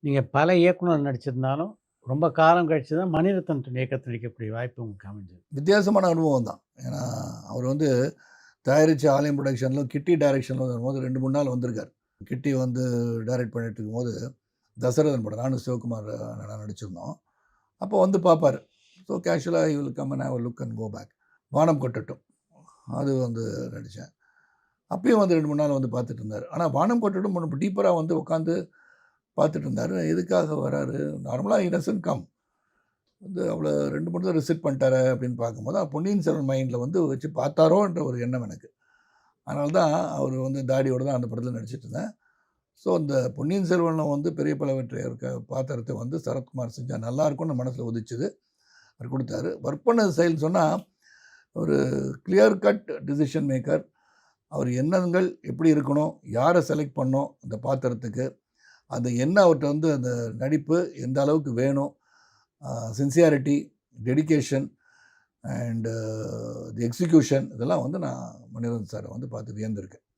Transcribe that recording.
நீங்க பல இயக்குனர் நடிச்சிருந்தாலும், ரொம்ப காலம் கழிச்சு தான் மணிரத்னம் இயக்கத்துல நடிக்கக்கூடிய வாய்ப்பு உங்களுக்கு அமைஞ்சது. வித்தியாசமான அனுபவம் தான். ஏன்னா, அவர் வந்து தயாரிச்ச ஆலயம் புரொடக்ஷன்ல கிட்டி டைரக்ஷன்ல வரும்போது 2, 3 நாள் வந்திருக்காரு. கிட்டி வந்து டைரக்ட் பண்ணிட்டு இருக்கும்போது, தசரதன் படம் நானும் சிவகுமார் அண்ணனும் நடிச்சிருந்தோம். அப்போ வந்து பார்ப்பாரு. ஸோ கேஷுவலா he will come and have a look and go back. Vaanam Kottattum. அது வந்து நடிச்சேன். அப்பயும் வந்து 2, 3 நாள் வந்து பார்த்துட்டு இருந்தாரு. ஆனா வானம் கொட்டட்டும் ரொம்ப டீப்பரா வந்து உட்காந்து பார்த்துட்டு இருந்தாரு. எதுக்காக வராரு? நார்மலா ஹி டசன்ட் கம். வந்து அவ்வளோ 2, 3 தடவ ரிசெட் பண்ணிட்டாரே அப்படின்னு பார்க்கும்போது, பொன்னியின் செல்வன் மைண்ட்ல வந்து வச்சு பார்த்தாரோன்ற ஒரு எண்ணம் எனக்கு. அதனால தான் அவர் வந்து தாடியோட தான் அந்த படத்தில நடிச்சிட்டு இருந்தேன். ஸோ இந்த பொன்னியின் செல்வன்ல வந்து பெரிய பலவற்றை இருக்க பாத்திரத்த வந்து சரத்குமார் செஞ்சா நல்லாயிருக்கும்னு மனசுல உதிச்சது. அவர் குடுத்தாரு. ஒர்க் பண்ண ஸ்டைல்ன்னு சொன்னா, ஒரு கிளியர் கட் டிசிஷன் மேக்கர். அவர் எண்ணங்கள் எப்படி இருக்கணும்? யார செலக்ட் பண்ணணும் அந்த பாத்திரத்துக்கு? அது என்ன அவர்ட்ட வந்து அந்த நடிப்பு எந்த அளவுக்கு வேணும்? Sincerity, dedication and the execution இதெல்லாம் வந்து நான் மணிரத்னம் சார வந்து பார்த்து வியந்திருக்கேன்.